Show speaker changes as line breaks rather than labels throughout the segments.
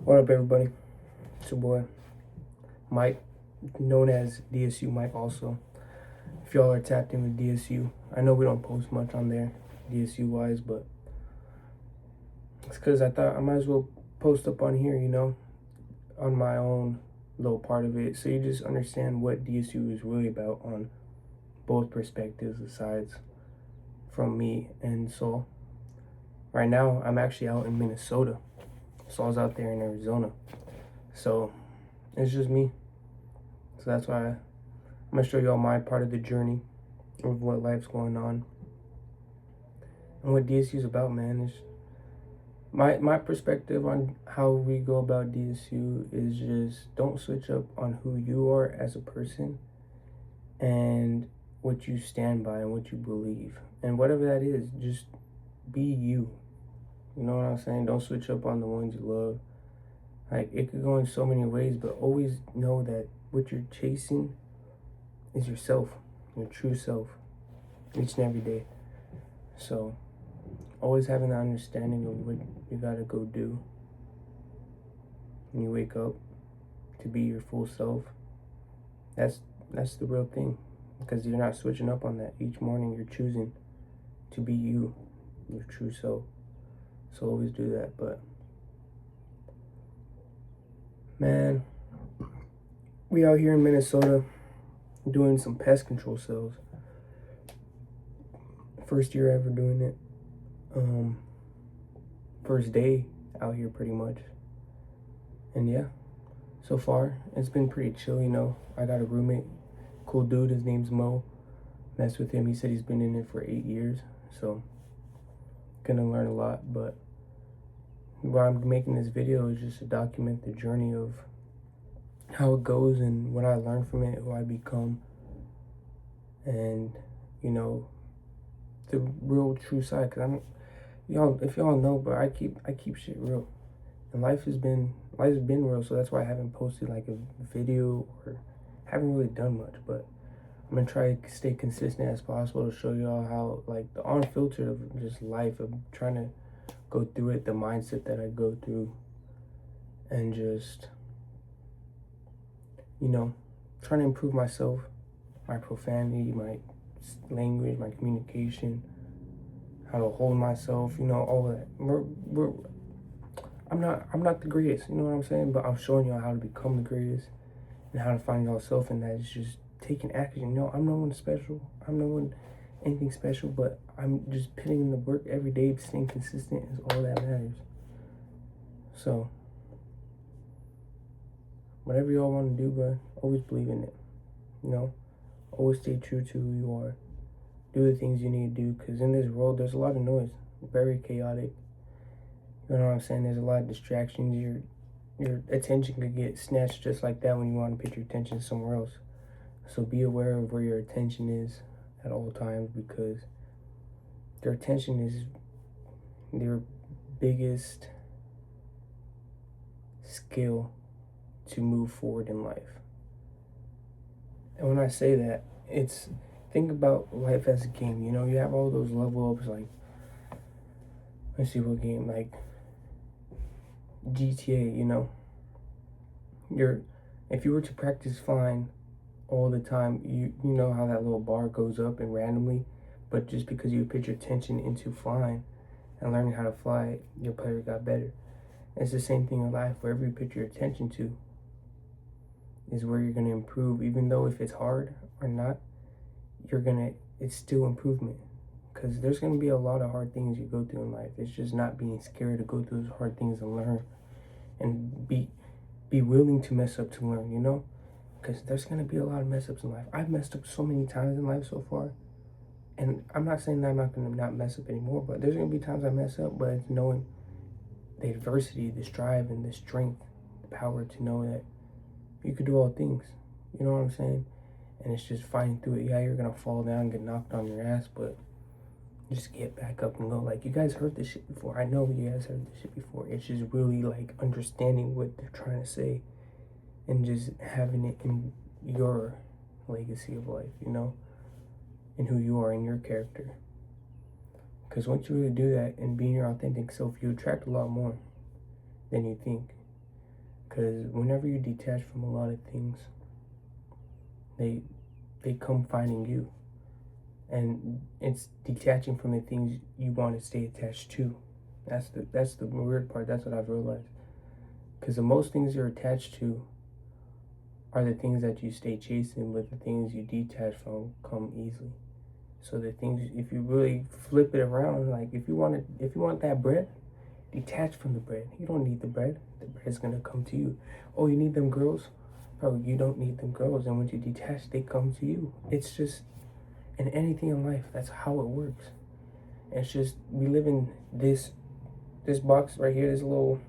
What up, everybody? It's your boy Mike, known as DSU Mike. Also, if y'all are tapped in with DSU, I know we don't post much on there, DSU wise, but it's because I thought I might as well post up on here, on my own little part of it, so you just understand what DSU is really about on both perspectives, asides from me and Saul. Right now, I'm actually out in Minnesota. Saul's out there in Arizona. So it's just me. So that's why I'm gonna show y'all my part of the journey of what life's going on and what DSU is about, man. Is my perspective on how we go about DSU is just don't switch up on who you are as a person and what you stand by and what you believe. And whatever that is, just be you. You know what I'm saying? Don't switch up on the ones you love. Like, it could go in so many ways, but always know that what you're chasing is yourself, your true self, each and every day. So, always having that understanding of what you gotta go do when you wake up to be your full self. That's the real thing, because you're not switching up on that. Each morning you're choosing to be you, your true self. So always do that. But man, we out here in Minnesota doing some pest control sales. First year ever doing it. First day out here pretty much. And yeah, so far it's been pretty chill, I got a roommate, cool dude, his name's Mo. Mess with him, he said he's been in it for 8 years, so gonna learn a lot. But why I'm making this video is just to document the journey of how it goes and what I learned from it, who I become, and the real true side. Cause if y'all know, but I keep shit real, and life's been real. So that's why I haven't posted like a video or haven't really done much. But I'm gonna try to stay consistent as possible to show y'all how, like, the unfiltered of just life, of trying to go through it, the mindset that I go through, and just trying to improve myself, my profanity, my language, my communication, how to hold myself, all of that. I'm not the greatest, you know what I'm saying? But I'm showing y'all how to become the greatest and how to find yourself in that. It's just taking action. I'm no one special. I'm no one anything special, but I'm just putting in the work every day. Staying consistent is all that matters. So whatever y'all want to do, bro, always believe in it. Always stay true to who you are. Do the things you need to do, because in this world there's a lot of noise, very chaotic. You know what I'm saying? There's a lot of distractions. Your attention could get snatched just like that when you want to put your attention somewhere else. So be aware of where your attention is at all times, because their attention is their biggest skill to move forward in life. And when I say that, think about life as a game. You have all those level ups, like, let's see what game, like GTA. If you were to practice flying all the time, you know how that little bar goes up and randomly, but just because you put your attention into flying and learning how to fly, your player got better. It's the same thing in life. Wherever you put your attention to is where you're gonna improve. Even though if it's hard or not, it's still improvement, because there's gonna be a lot of hard things you go through in life. It's just not being scared to go through those hard things and learn, and be willing to mess up to learn, because there's gonna be a lot of mess ups in life. I've messed up so many times in life so far, and I'm not saying that I'm not gonna not mess up anymore, but there's gonna be times I mess up. But it's knowing the adversity, the strive, and the strength, the power to know that you could do all things. You know what I'm saying? And it's just fighting through it. Yeah, you're gonna fall down, get knocked on your ass, but just get back up and go. Like, you guys heard this shit before. I know you guys heard this shit before. It's just really, like, understanding what they're trying to say and just having it in your legacy of life, and who you are in your character. Because once you really do that and being your authentic self, you attract a lot more than you think. because whenever you detach from a lot of things, they come finding you, and it's detaching from the things you want to stay attached to. That's the weird part. That's what I've realized. Because the most things you're attached to are the things that you stay chasing, but the things you detach from come easily. So the things, if you really flip it around, like if you want that bread, detach from the bread. You don't need the bread. The bread's gonna come to you. Oh, you need them girls? Bro, you don't need them girls. And when you detach, they come to you. It's just, in anything in life, that's how it works. And it's just, we live in this box right here, this little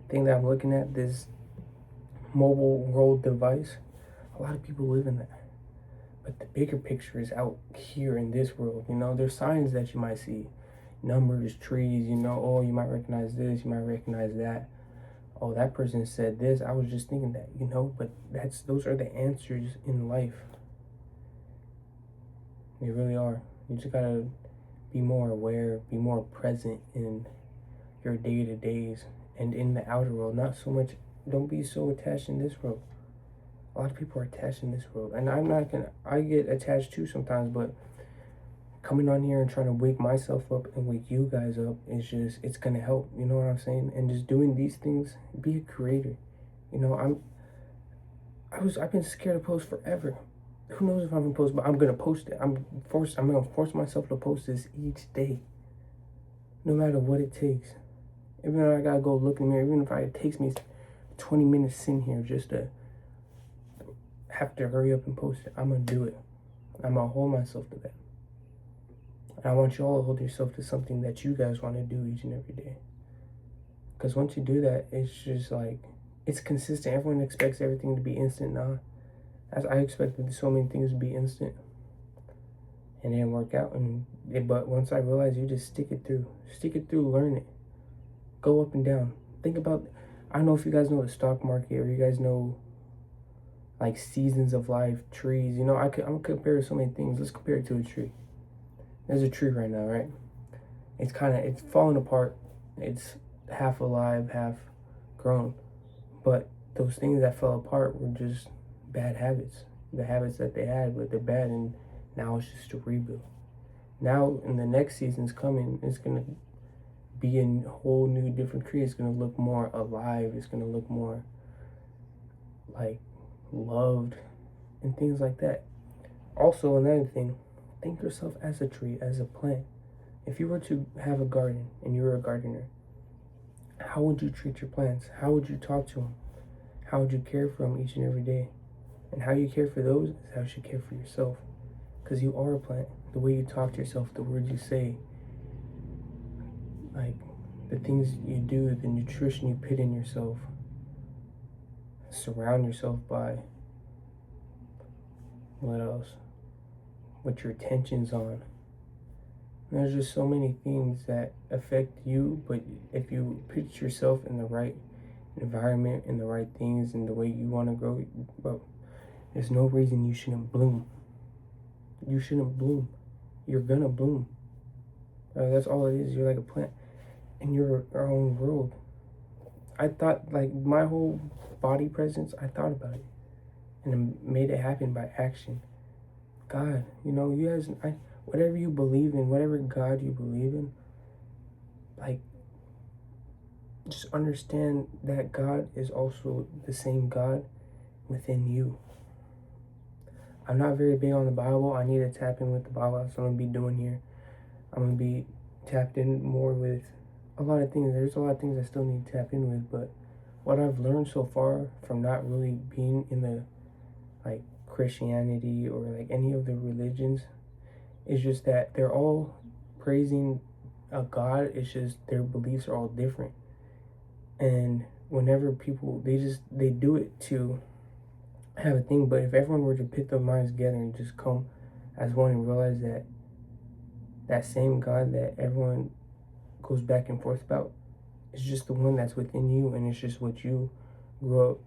thing that I'm looking at, this mobile world device. A lot of people live in that. But the bigger picture is out here in this world. There's signs that you might see, numbers, trees, oh, you might recognize this, you might recognize that. Oh, that person said this. I was just thinking that, but those are the answers in life. They really are. You just gotta be more aware, be more present in your day-to-days and in the outer world. Not so much, don't be so attached in this world. A lot of people are attached in this world, and I get attached too sometimes, but coming on here and trying to wake myself up and wake you guys up is just, it's gonna help, you know what I'm saying? And just doing these things, be a creator. I've been scared to post forever. Who knows if I'm gonna post, but I'm gonna post it. I'm gonna force myself to post this each day, no matter what it takes. Even if I gotta go look in the mirror, even if it takes me 20 minutes sitting here just to have to hurry up and post it, I'm gonna do it. I'm gonna hold myself to that. And I want you all to hold yourself to something that you guys want to do each and every day. Because once you do that, it's just like, it's consistent. Everyone expects everything to be instant now. As I expected so many things to be instant, and it didn't work out. But once I realized, you just stick it through, learn it, go up and down. Think about, I don't know if you guys know the stock market, or you guys know like seasons of life, trees. I'm gonna compare so many things. Let's compare it to a tree. There's a tree right now, right? It's falling apart. It's half alive, half grown. But those things that fell apart were just bad habits. The habits that they had, but they're bad, and now it's just a rebuild. Now, in the next season's coming, it's gonna be a whole new, different tree. It's gonna look more alive. It's gonna look more like loved and things like that. Also, another thing, think yourself as a tree, as a plant. If you were to have a garden and you were a gardener, how would you treat your plants? How would you talk to them? How would you care for them each and every day? And how you care for those is how you should care for yourself. Because you are a plant. The way you talk to yourself, the words you say, like the things you do, the nutrition you put in yourself, surround yourself by. What else? What your attention's on. There's just so many things that affect you, but if you put yourself in the right environment, in the right things, and the way you want to grow, bro, there's no reason you shouldn't bloom. You shouldn't bloom. You're gonna bloom. That's all it is. You're like a plant in your own world. I thought, like, my whole body presence, I thought about it, and I made it happen by action. God, you guys, whatever you believe in, whatever God you believe in, like, just understand that God is also the same God within you. I'm not very big on the Bible. I need to tap in with the Bible. That's what I'm going to be doing here. I'm going to be tapped in more with a lot of things. There's a lot of things I still need to tap in with, but what I've learned so far from not really being in the, like, Christianity or like any of the religions, is just that they're all praising a God. It's just their beliefs are all different. And whenever people, they do it to have a thing, but if everyone were to put their minds together and just come as one and realize that that same God that everyone goes back and forth about is just the one that's within you, and it's just what you grew up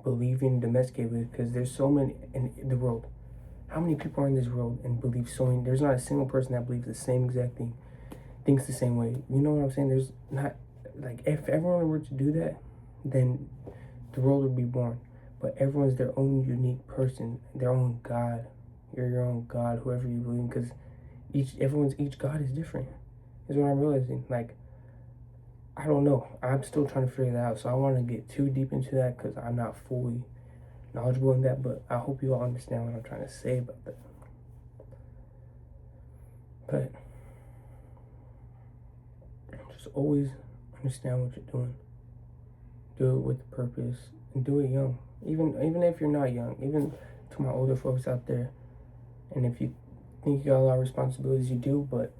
believing, domesticated with. Because there's so many in the world. How many people are in this world and believe so many? There's not a single person that believes the same exact thing, thinks the same way. You know what I'm saying? There's not, like, if everyone were to do that, then the world would be born. But everyone's their own unique person, their own God. You're your own God, whoever you believe in, because each God is different. Is what I'm realizing. Like, I don't know. I'm still trying to figure that out. So I want to get too deep into that because I'm not fully knowledgeable in that. But I hope you all understand what I'm trying to say about that. But just always understand what you're doing. Do it with purpose and do it young. Even if you're not young, even to my older folks out there, and if you think you got a lot of responsibilities, you do, but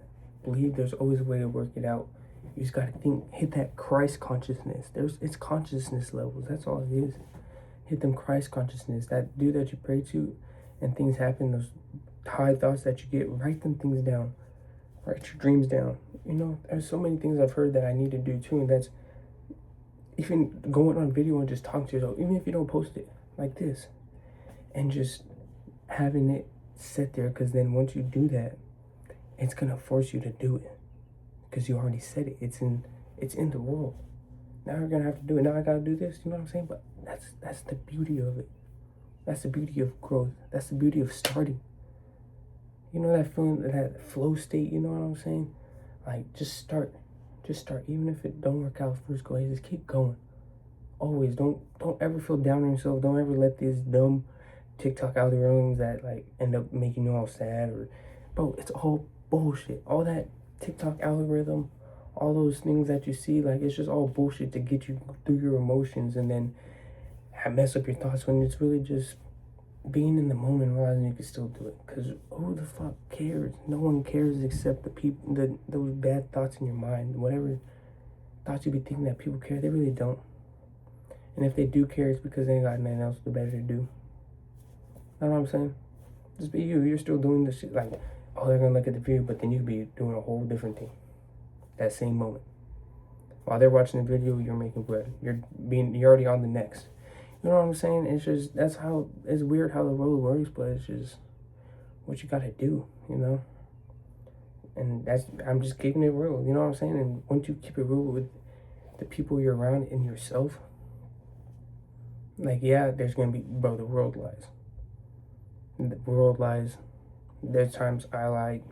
believe there's always a way to work it out. You just gotta hit that Christ consciousness. It's consciousness levels. That's all it is. Hit them Christ consciousness. That dude that you pray to, and things happen. Those high thoughts that you get, write them things down. Write your dreams down. You know, there's so many things I've heard that I need to do too, and that's even going on video and just talking to yourself, even if you don't post it like this, and just having it sit there, because then once you do that, it's gonna force you to do it, because you already said it. It's in the world. Now you're gonna have to do it. Now I gotta do this. You know what I'm saying? But that's the beauty of it. That's the beauty of growth. That's the beauty of starting. You know that feeling, that flow state. You know what I'm saying? Like, just start. Just start. Even if it don't work out first, go ahead. Just keep going. Always don't ever feel down on yourself. Don't ever let these dumb TikTok algorithms that like end up making you all sad, or bro, it's all bullshit. All that TikTok algorithm, all those things that you see, like, it's just all bullshit to get you through your emotions and then mess up your thoughts, when it's really just being in the moment, realizing you can still do it. Because who the fuck cares? No one cares except the people, those bad thoughts in your mind. Whatever thoughts you be thinking that people care, they really don't. And if they do care, it's because they ain't got nothing else better to do. You know what I'm saying? Just be you. You're still doing this shit. Like, oh, they're gonna look at the video, but then you could be doing a whole different thing that same moment. While they're watching the video, you're making bread. You're already on the next. You know what I'm saying? It's just, it's weird how the world works, but it's just what you gotta do, you know? And I'm just keeping it real, you know what I'm saying? And once you keep it real with the people you're around and yourself, like, yeah, there's gonna be, bro, the world lies. The world lies. There's times I lie,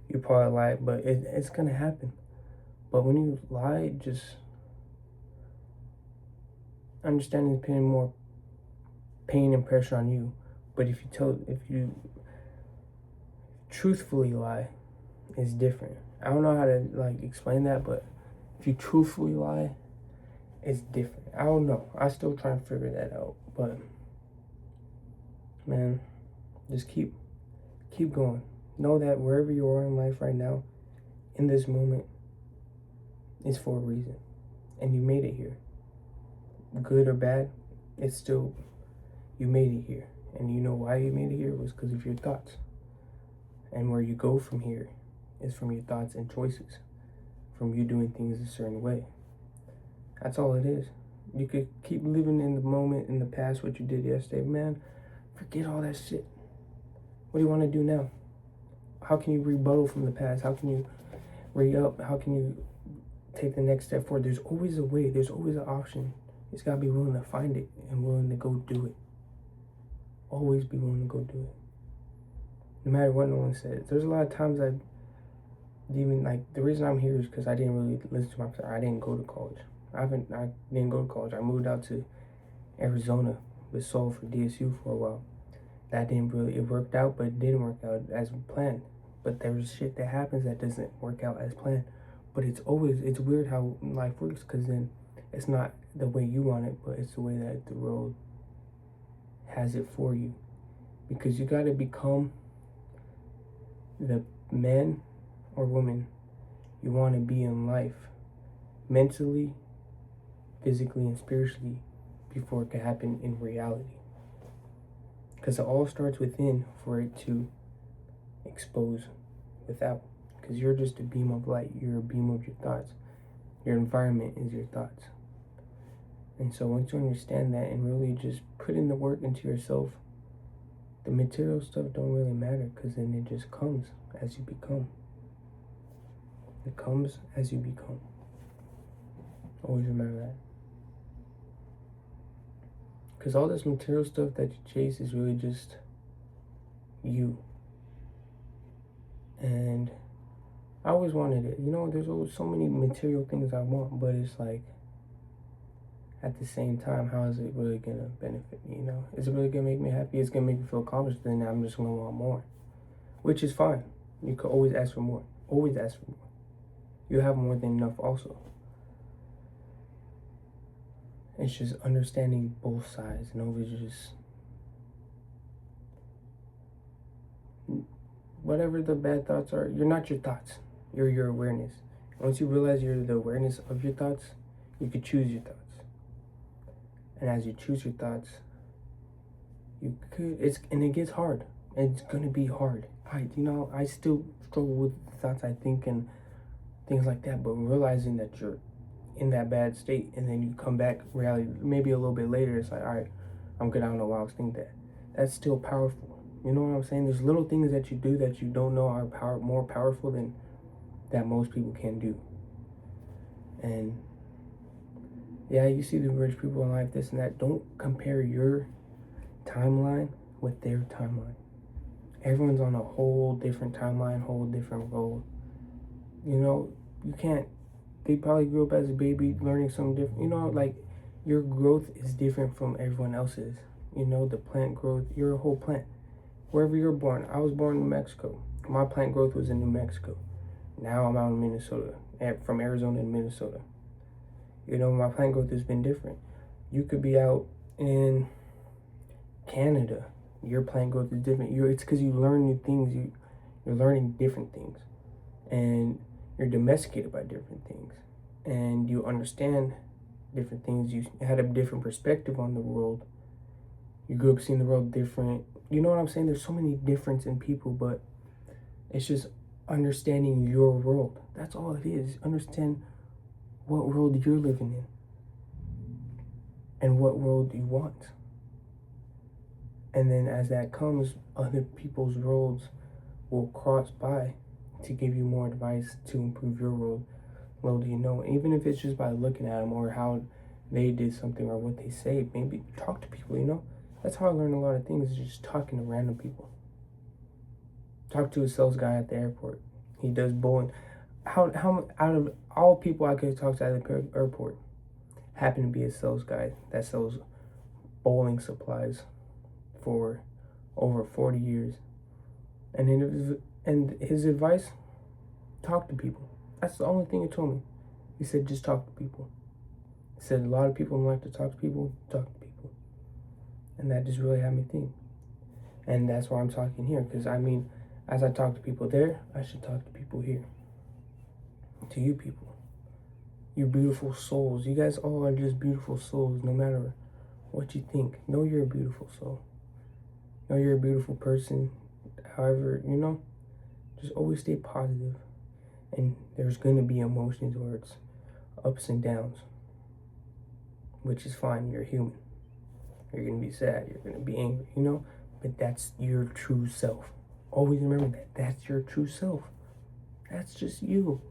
you probably lie, but it's gonna happen. But when you lie, just understanding putting more pain and pressure on you. But if you truthfully lie, it's different. I don't know how to like explain that, but if you truthfully lie, it's different. I don't know. I still trying to figure that out. But man, just keep going. Know that wherever you are in life right now, in this moment, is for a reason. And you made it here. Good or bad, it's still, you made it here. And you know why you made it here was because of your thoughts. And where you go from here is from your thoughts and choices, from you doing things a certain way. That's all it is. You could keep living in the moment, in the past, what you did yesterday. Man, forget all that shit. What do you want to do now? How can you rebuttal from the past? How can you re-up? How can you take the next step forward? There's always a way. There's always an option. You just got to be willing to find it and willing to go do it. Always be willing to go do it. No matter what no one says. There's a lot of times I even, like, the reason I'm here is because I didn't really listen to myself. I didn't go to college. I didn't go to college. I moved out to Arizona with Soul for DSU for a while. That it worked out, but it didn't work out as planned. But there's shit that happens that doesn't work out as planned. But it's weird how life works, because then it's not the way you want it, but it's the way that the world has it for you. Because you got to become the man or woman you want to be in life, mentally, physically, and spiritually, before it can happen in reality. Because it all starts within for it to expose without. Because you're just a beam of light. You're a beam of your thoughts. Your environment is your thoughts. And so once you understand that and really just put in the work into yourself, the material stuff don't really matter, because then it just comes as you become. It comes as you become. Always remember that. Because all this material stuff that you chase is really just you. And I always wanted it. You know, there's always so many material things I want, but it's like, at the same time, how is it really going to benefit me, you know? Is it really going to make me happy? It's going to make me feel accomplished, then I'm just going to want more. Which is fine. You could always ask for more. Always ask for more. You have more than enough also. It's just understanding both sides and always just... whatever the bad thoughts are, you're not your thoughts. You're your awareness. Once you realize you're the awareness of your thoughts, you could choose your thoughts. And as you choose your thoughts, and it gets hard. It's gonna be hard. I still struggle with the thoughts I think and things like that, but realizing that you're in that bad state and then you come back reality maybe a little bit later, it's like, all right, I'm good, I don't know why I was thinking that. That's still powerful. You know what I'm saying? There's little things that you do that you don't know are more powerful than that most people can do. And yeah, you see the rich people in life, this and that. Don't compare your timeline with their timeline. Everyone's on a whole different timeline, whole different road. You know, you can't, they probably grew up as a baby learning something different. You know, like, your growth is different from everyone else's. You know, the plant growth, you're a whole plant. Wherever you're born, I was born in New Mexico. My plant growth was in New Mexico. Now I'm out in Minnesota, from Arizona to Minnesota. You know, my plant growth has been different. You could be out in Canada. Your plant growth is different. It's because you learn new things. You're learning different things. And you're domesticated by different things. And you understand different things. You had a different perspective on the world. You grew up seeing the world different. You know what I'm saying? There's so many difference in people, but it's just understanding your world. That's all it is. Understand what world you're living in and what world you want. And then as that comes, other people's worlds will cross by to give you more advice to improve your world. Little do you know, even if it's just by looking at them or how they did something or what they say, maybe talk to people, you know? That's how I learned a lot of things, is just talking to random people. Talk to a sales guy at the airport. He does bowling. How out of all people I could talk to at the airport, happened to be a sales guy that sells bowling supplies for over 40 years. And his advice, talk to people. That's the only thing he told me. He said, just talk to people. He said, a lot of people don't like to talk to people, talk to people. And that just really had me think. And that's why I'm talking here, because I mean, as I talk to people there, I should talk to people here. To you people. You beautiful souls. You guys all are just beautiful souls, no matter what you think. Know you're a beautiful soul. Know you're a beautiful person. However, you know, just always stay positive. And there's going to be emotions where it's ups and downs, which is fine. You're human. You're going to be sad. You're going to be angry, you know, but that's your true self. Always remember that. That's your true self. That's just you.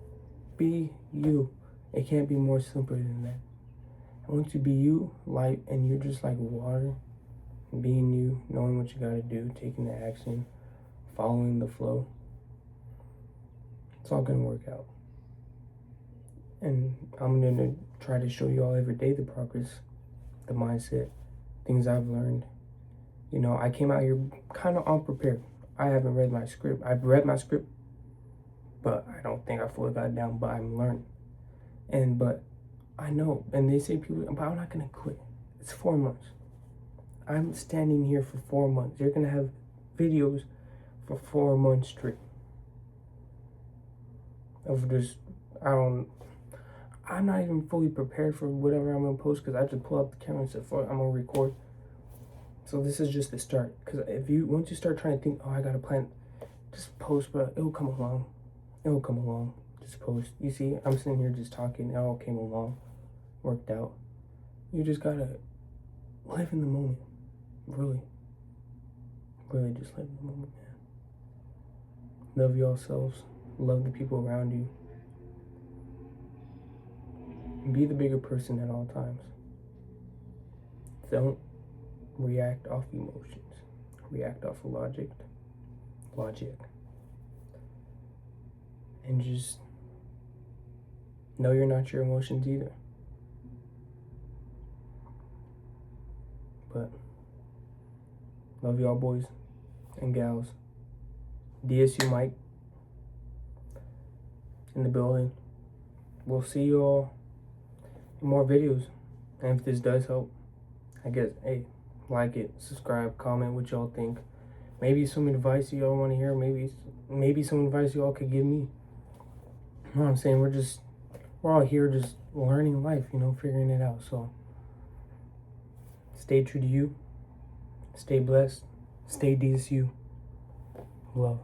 Be you. It can't be more simpler than that. And once you be you, light, and you're just like water, being you, knowing what you got to do, taking the action, following the flow, it's all going to work out. And I'm going to try to show you all every day the progress, the mindset, things I've learned. You know, I came out here kind of unprepared. I haven't read my script. I've read my script, but I don't think I fully got it down, but I'm learning. But I know, and they say people, but I'm not going to quit. It's 4 months. I'm standing here for 4 months. You're going to have videos for 4 months straight. Of just, I'm not even fully prepared for whatever I'm going to post, because I just pull up the camera and said, fuck, I'm going to record. So this is just the start. Because once you start trying to think, oh, I got a plan, just post, but it'll come along. It'll come along. Just post. You see, I'm sitting here just talking. It all came along. Worked out. You just got to live in the moment. Really. Really just live in the moment, man. Love yourselves. Love the people around you. Be the bigger person at all times. Don't react off emotions, react off of logic, and just know you're not your emotions either. But love y'all boys and gals. DSU Mike in the building. We'll see you all in more videos. And if this does help, I guess, hey, like it, subscribe, comment what y'all think. Maybe some advice y'all want to hear. Maybe some advice y'all could give me. You know what I'm saying? We're all here just learning life, figuring it out. So stay true to you. Stay blessed. Stay DSU. Love.